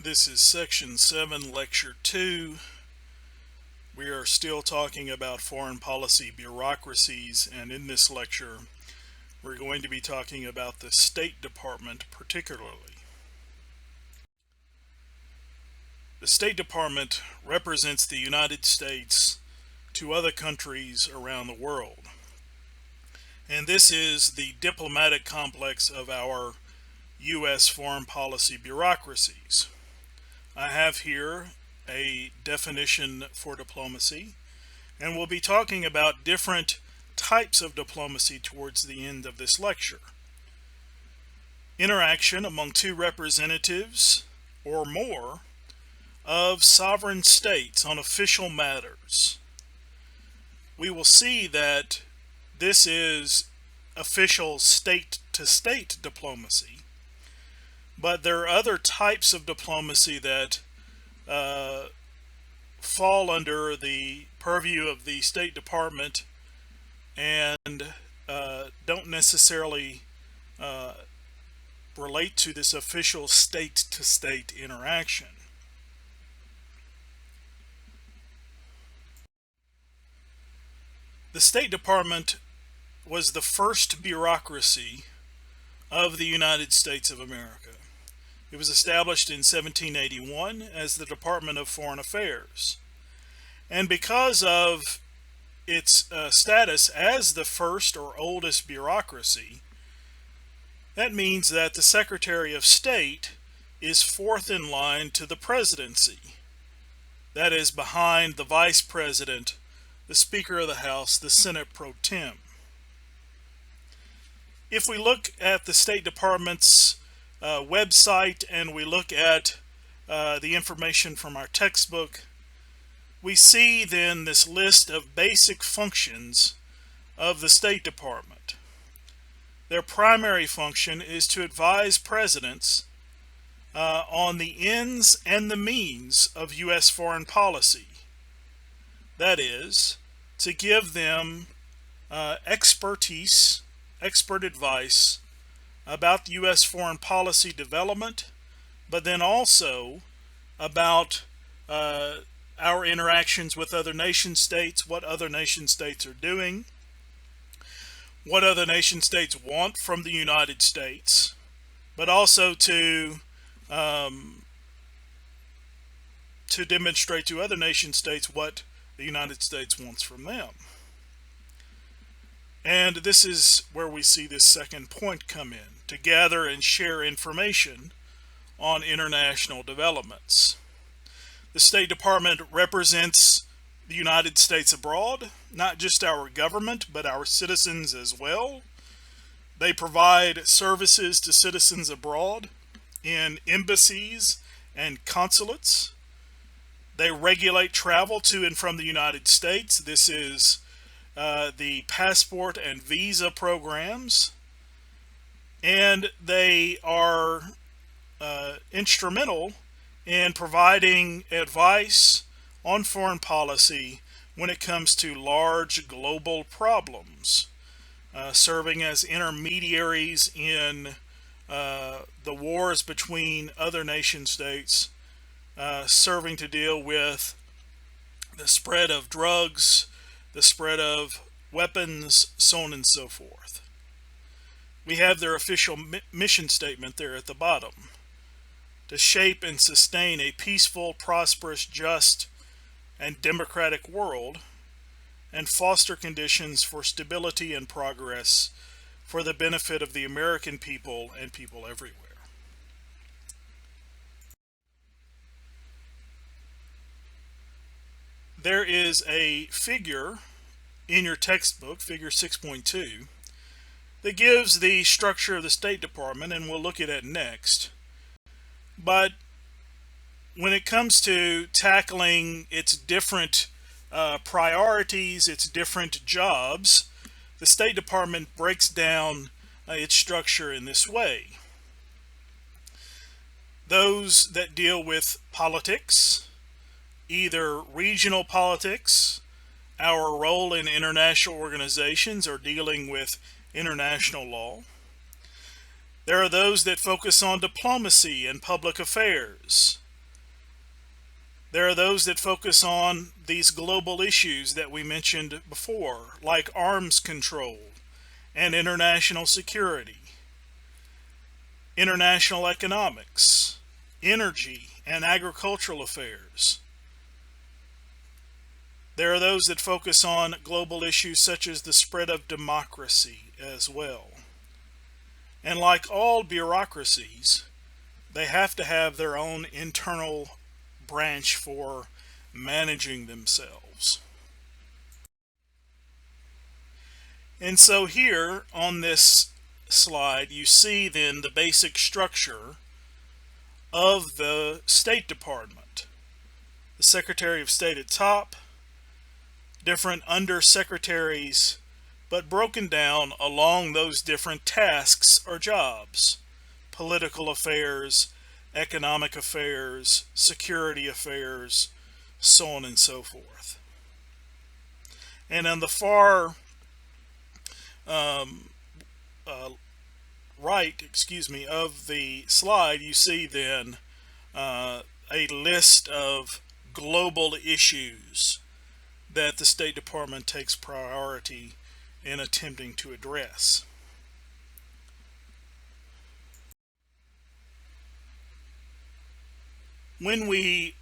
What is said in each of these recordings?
This is Section 7, Lecture 2. We are still talking about foreign policy bureaucracies, and in this lecture, we're going to be talking about the State Department particularly. The State Department represents the United States to other countries around the world. And this is the diplomatic complex of our U.S. foreign policy bureaucracies. I have here a definition for diplomacy, and we'll be talking about different types of diplomacy towards the end of this lecture. Interaction among two representatives or more of sovereign states on official matters. We will see that this is official state-to-state diplomacy, but there are other types of diplomacy that fall under the purview of the State Department and don't necessarily relate to this official state-to-state interaction. The State Department was the first bureaucracy of the United States of America. It was established in 1781 as the Department of Foreign Affairs. And because of its status as the first or oldest bureaucracy, that means that the Secretary of State is fourth in line to the presidency. That is, behind the Vice President, the Speaker of the House, the Senate pro tem. If we look at the State Department's website and we look at the information from our textbook, we see then this list of basic functions of the State Department. Their primary function is to advise presidents on the ends and the means of U.S. foreign policy. That is, to give them expert advice about U.S. foreign policy development, but then also about our interactions with other nation states, what other nation states are doing, what other nation states want from the United States, but also to demonstrate to other nation states what the United States wants from them. And this is where we see this second point come in, to gather and share information on international developments. The State Department represents the United States abroad, not just our government, but our citizens as well. They provide services to citizens abroad in embassies and consulates. They regulate travel to and from the United States. This is the passport and visa programs, and they are instrumental in providing advice on foreign policy when it comes to large global problems, serving as intermediaries in the wars between other nation states, serving to deal with the spread of drugs, the spread of weapons, so on and so forth. We have their official mission statement there at the bottom: to shape and sustain a peaceful, prosperous, just, and democratic world, and foster conditions for stability and progress for the benefit of the American people and people everywhere. There is a figure in your textbook, figure 6.2, that gives the structure of the State Department, and we'll look at it next. But when it comes to tackling its different priorities, its different jobs, the State Department breaks down its structure in this way. Those that deal with politics, either regional politics, our role in international organizations, or dealing with international law. There are those that focus on diplomacy and public affairs. There are those that focus on these global issues that we mentioned before, like arms control and international security, international economics, energy, and agricultural affairs. There are those that focus on global issues such as the spread of democracy as well. And like all bureaucracies, they have to have their own internal branch for managing themselves. And so here on this slide, you see then the basic structure of the State Department. The Secretary of State at top, different undersecretaries, but broken down along those different tasks or jobs: political affairs, economic affairs, security affairs, so on and so forth. And on the far right, of the slide, you see then a list of global issues that the State Department takes priority in attempting to address. When we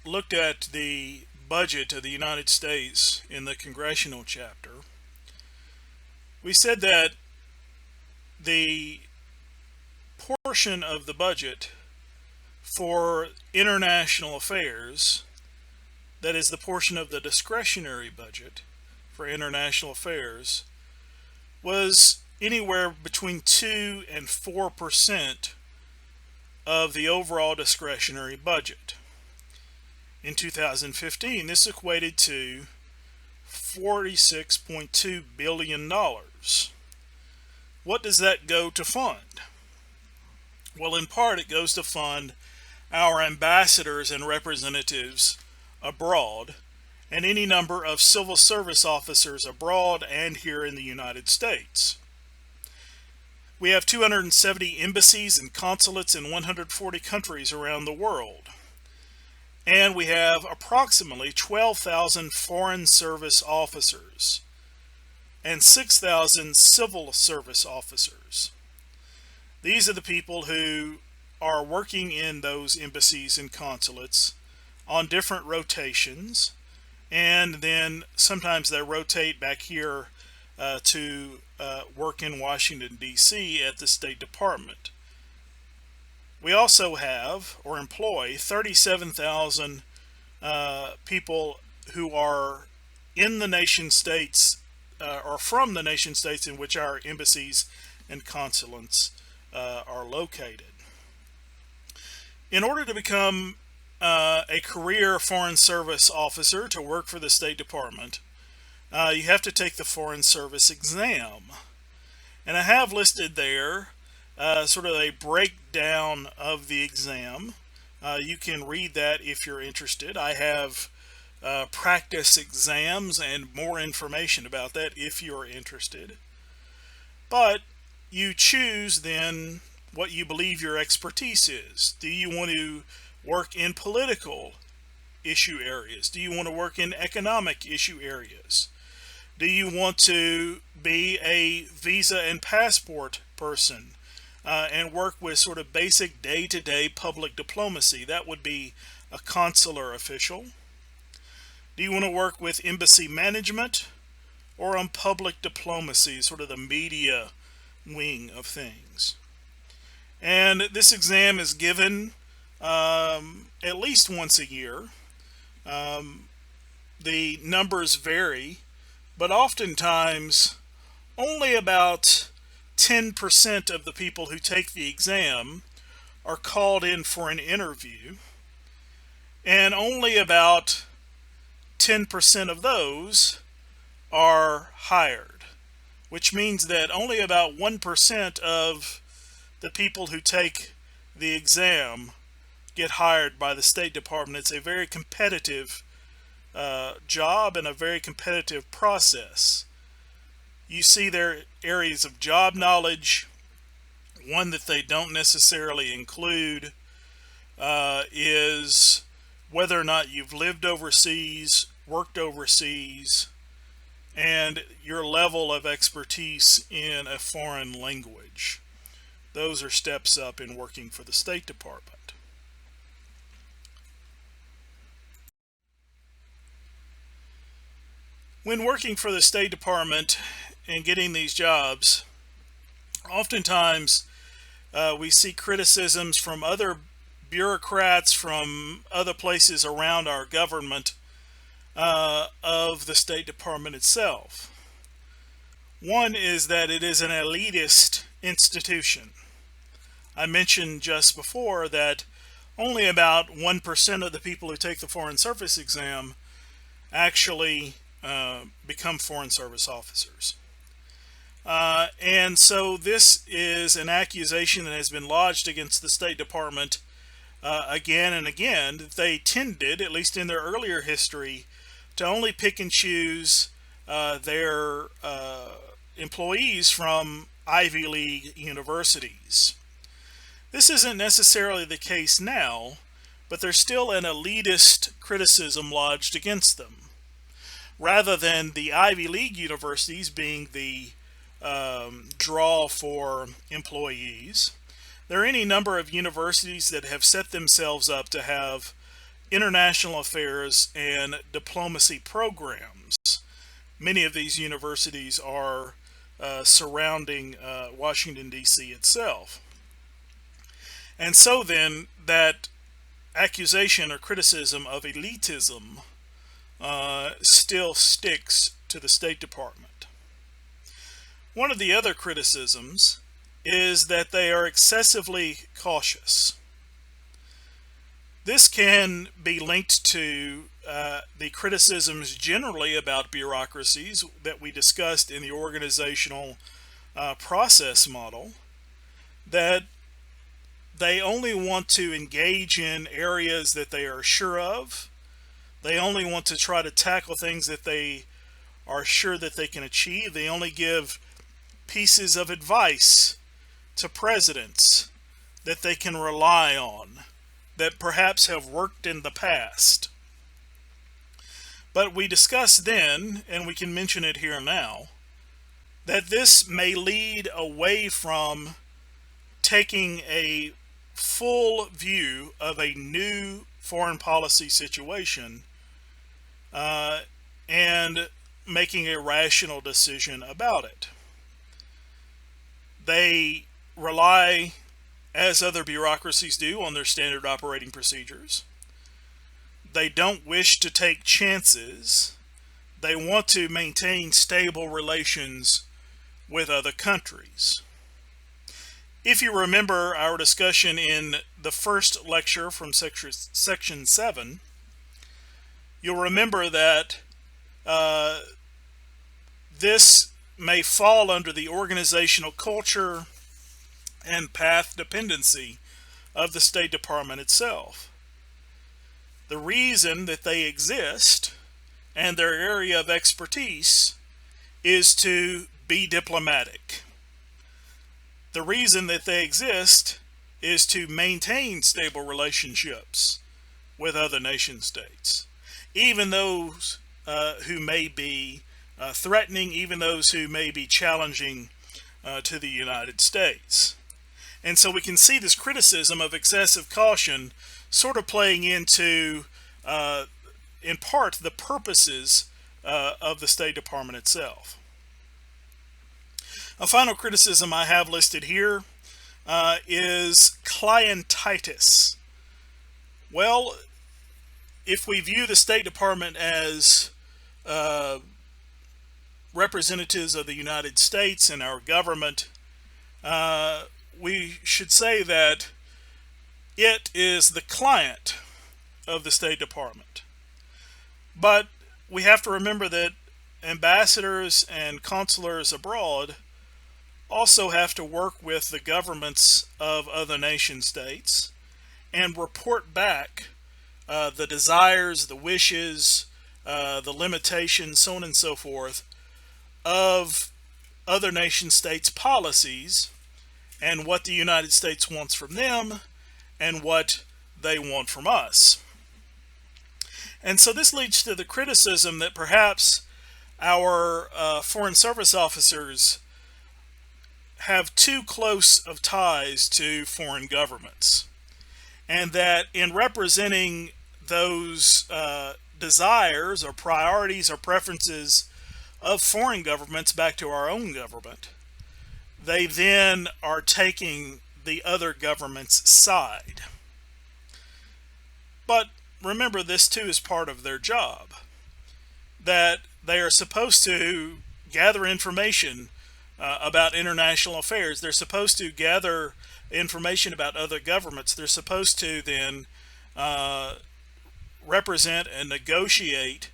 looked at the budget of the United States in the congressional chapter, we said that the portion of the budget for international affairs, that is the portion of the discretionary budget for international affairs, was anywhere between 2 and 4% of the overall discretionary budget. In 2015, this equated to $46.2 billion. What does that go to fund? Well, in part, it goes to fund our ambassadors and representatives abroad, and any number of civil service officers abroad and here in the United States. We have 270 embassies and consulates in 140 countries around the world. And we have approximately 12,000 foreign service officers and 6,000 civil service officers. These are the people who are working in those embassies and consulates on different rotations, and then sometimes they rotate back here to work in Washington, D.C. at the State Department. We also have or employ 37,000 people who are in the nation states or from the nation states in which our embassies and consulates are located. In order to become a career Foreign Service officer to work for the State Department, you have to take the Foreign Service exam. And I have listed there sort of a breakdown of the exam. You can read that if you're interested. I have practice exams and more information about that if you're interested. But you choose then what you believe your expertise is. Do you want to work in political issue areas? Do you want to work in economic issue areas? Do you want to be a visa and passport person and work with sort of basic day-to-day public diplomacy? That would be a consular official. Do you want to work with embassy management or on public diplomacy, sort of the media wing of things? And this exam is given at least once a year. The numbers vary, but oftentimes only about 10% of the people who take the exam are called in for an interview, and only about 10% of those are hired, which means that only about 1% of the people who take the exam get hired by the State Department. It's a very competitive job and a very competitive process. You see their areas of job knowledge. One that they don't necessarily include is whether or not you've lived overseas, worked overseas, and your level of expertise in a foreign language. Those are steps up in working for the State Department. When working for the State Department and getting these jobs, oftentimes we see criticisms from other bureaucrats from other places around our government of the State Department itself. One is that it is an elitist institution. I mentioned just before that only about 1% of the people who take the Foreign Service exam actually become Foreign Service officers. And so this is an accusation that has been lodged against the State Department again and again. They tended, at least in their earlier history, to only pick and choose their employees from Ivy League universities. This isn't necessarily the case now, but there's still an elitist criticism lodged against them. Rather than the Ivy League universities being the draw for employees, there are any number of universities that have set themselves up to have international affairs and diplomacy programs. Many of these universities are surrounding Washington, D.C. itself. And so then that accusation or criticism of elitism still sticks to the State Department. One of the other criticisms is that they are excessively cautious. This can be linked to the criticisms generally about bureaucracies that we discussed in the organizational process model, that they only want to engage in areas that they are sure of. They only want to try to tackle things that they are sure that they can achieve. They only give pieces of advice to presidents that they can rely on, that perhaps have worked in the past. But we discussed then, and we can mention it here now, that this may lead away from taking a full view of a new foreign policy situation and making a rational decision about it. They rely, as other bureaucracies do, on their standard operating procedures. They don't wish to take chances. They want to maintain stable relations with other countries. If you remember our discussion in the first lecture from section 7, you'll remember that this may fall under the organizational culture and path dependency of the State Department itself. The reason that they exist and their area of expertise is to be diplomatic. The reason that they exist is to maintain stable relationships with other nation states, even those who may be threatening, even those who may be challenging to the United States. And so we can see this criticism of excessive caution sort of playing into, in part, the purposes of the State Department itself. A final criticism I have listed here is clientitis. Well, if we view the State Department as representatives of the United States and our government, we should say that it is the client of the State Department. But we have to remember that ambassadors and consulars abroad also have to work with the governments of other nation states and report back the desires, the wishes, the limitations, so on and so forth, of other nation states' policies and what the United States wants from them and what they want from us. And so this leads to the criticism that perhaps our foreign service officers have too close of ties to foreign governments, and that in representing those desires or priorities or preferences of foreign governments back to our own government, they then are taking the other government's side. But remember, this too is part of their job, that they are supposed to gather information about international affairs. They're supposed to gather information about other governments. They're supposed to then represent and negotiate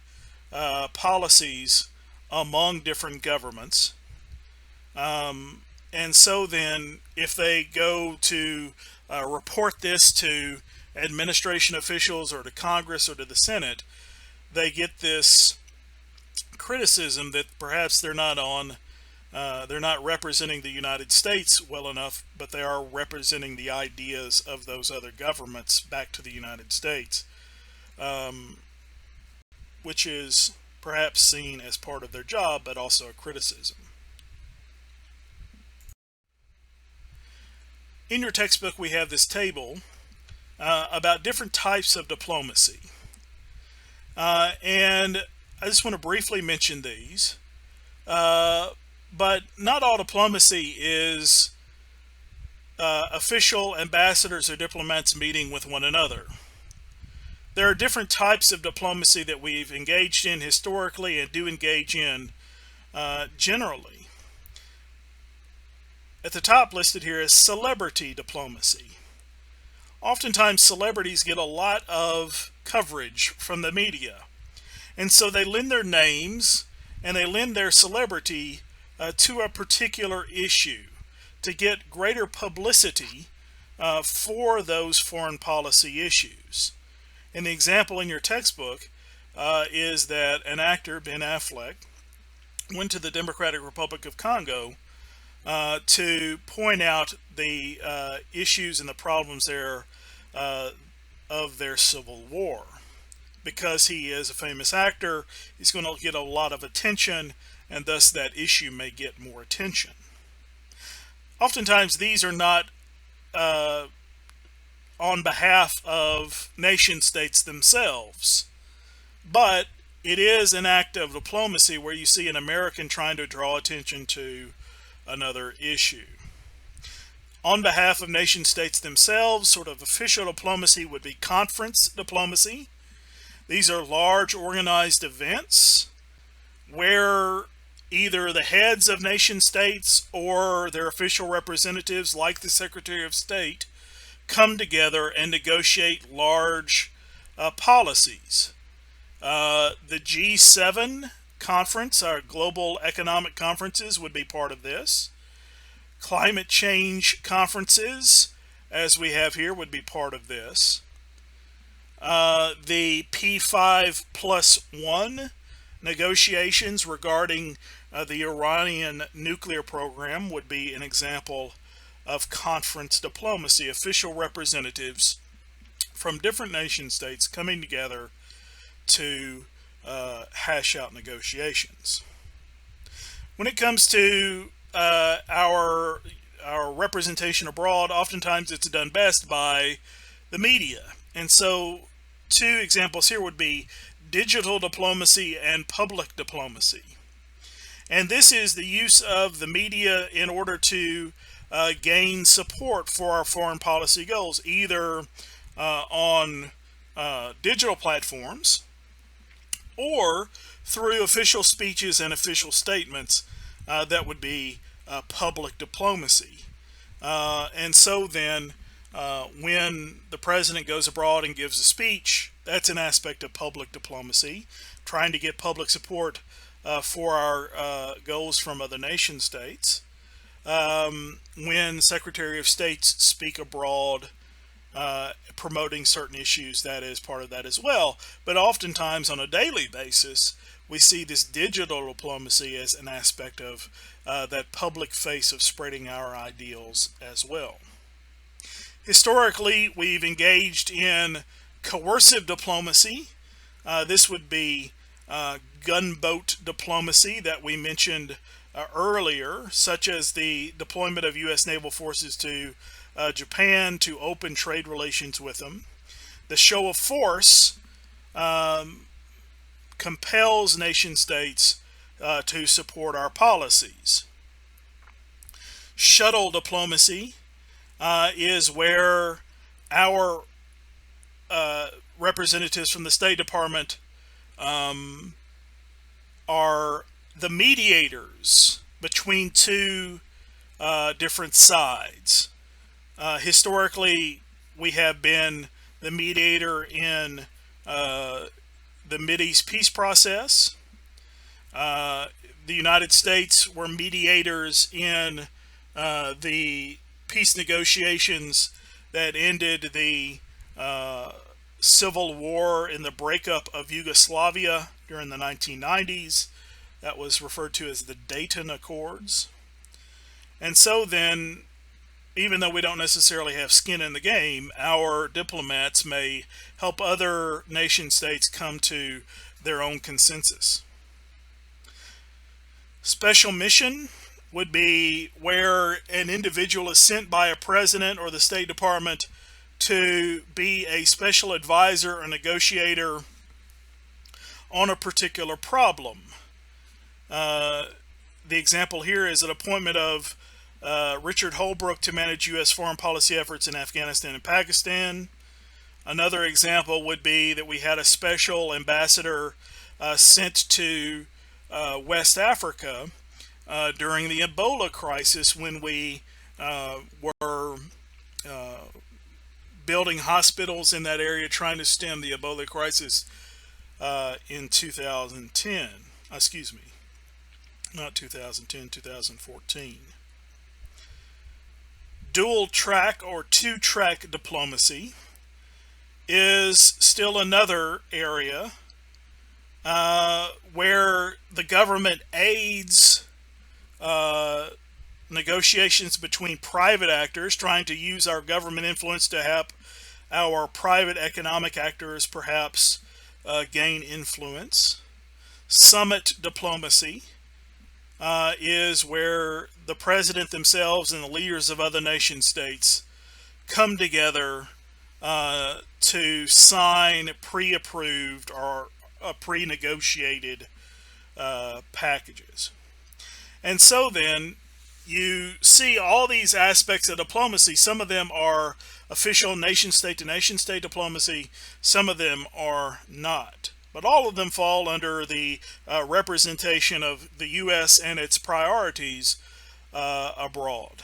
policies among different governments. And so then if they go to report this to administration officials or to Congress or to the Senate, they get this criticism that perhaps they're not representing the United States well enough, but they are representing the ideas of those other governments back to the United States, which is perhaps seen as part of their job, but also a criticism. In your textbook, we have this table about different types of diplomacy. And I just want to briefly mention these. But not all diplomacy is official ambassadors or diplomats meeting with one another. There are different types of diplomacy that we've engaged in historically and do engage in generally. At the top listed here is celebrity diplomacy. Oftentimes celebrities get a lot of coverage from the media, and so they lend their names and they lend their celebrity to a particular issue to get greater publicity for those foreign policy issues. And the example in your textbook is that an actor, Ben Affleck, went to the Democratic Republic of Congo to point out the issues and the problems there of their civil war. Because he is a famous actor, he's going to get a lot of attention, and thus that issue may get more attention. Oftentimes these are not on behalf of nation states themselves, but it is an act of diplomacy where you see an American trying to draw attention to another issue. On behalf of nation states themselves, sort of official diplomacy would be conference diplomacy. These are large organized events where either the heads of nation states or their official representatives, like the Secretary of State, come together and negotiate large policies. The G7 conference, our global economic conferences, would be part of this. Climate change conferences, as we have here, would be part of this. The P5+1 negotiations regarding the Iranian nuclear program would be an example of conference diplomacy, official representatives from different nation states coming together to hash out negotiations. When it comes to our representation abroad, oftentimes it's done best by the media. And so two examples here would be digital diplomacy and public diplomacy. And this is the use of the media in order to gain support for our foreign policy goals, either on digital platforms or through official speeches and official statements. That would be public diplomacy. And so then when the president goes abroad and gives a speech, that's an aspect of public diplomacy, trying to get public support for our goals from other nation states. When Secretary of States speak abroad promoting certain issues, that is part of that as well. But oftentimes on a daily basis, we see this digital diplomacy as an aspect of that public face of spreading our ideals as well. Historically, we've engaged in coercive diplomacy, This would be gunboat diplomacy that we mentioned earlier, such as the deployment of U.S. naval forces to Japan to open trade relations with them. The show of force compels nation states to support our policies. Shuttle diplomacy is where our representatives from the State Department are the mediators between two different sides. Historically, we have been the mediator in the Mideast peace process. The United States were mediators in the peace negotiations that ended the civil war in the breakup of Yugoslavia during the 1990s. That was referred to as the Dayton Accords. And so then, even though we don't necessarily have skin in the game, our diplomats may help other nation states come to their own consensus. Special mission would be where an individual is sent by a president or the State Department to be a special advisor or negotiator on a particular problem. The example here is an appointment of Richard Holbrooke to manage U.S. foreign policy efforts in Afghanistan and Pakistan. Another example would be that we had a special ambassador sent to West Africa during the Ebola crisis, when we were building hospitals in that area trying to stem the Ebola crisis in 2010. Excuse me, not 2010, 2014. Dual track or two-track diplomacy is still another area where the government aids negotiations between private actors trying to use our government influence to help our private economic actors perhaps gain influence. Summit diplomacy is where the president themselves and the leaders of other nation states come together to sign pre-approved or pre-negotiated packages. And so then you see all these aspects of diplomacy. Some of them are official nation-state to nation-state diplomacy, some of them are not, but all of them fall under the representation of the U.S. and its priorities abroad.